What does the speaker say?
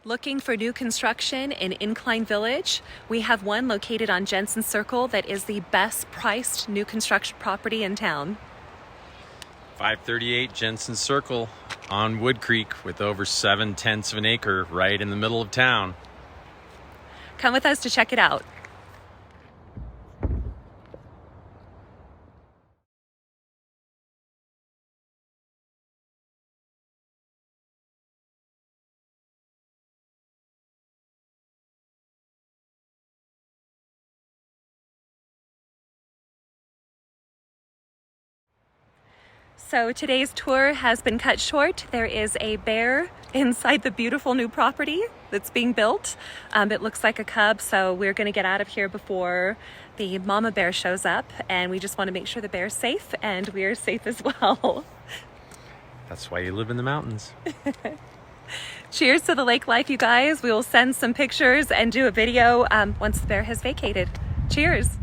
Looking for new construction in Incline Village? We have one located on Jensen Circle that is the best priced new construction property in town. 538 Jensen Circle on Wood Creek with over 7/10 of an acre right in the middle of town. Come with us to check it out. So today's tour has been cut short. There is a bear inside the beautiful new property that's being built. It looks like a cub, so we're going to get out of here before the mama bear shows up, and we just want to make sure the bear's safe and we're safe as well. That's why you live in the mountains. Cheers to the lake life, you guys. We will send some pictures and do a video once the bear has vacated. Cheers.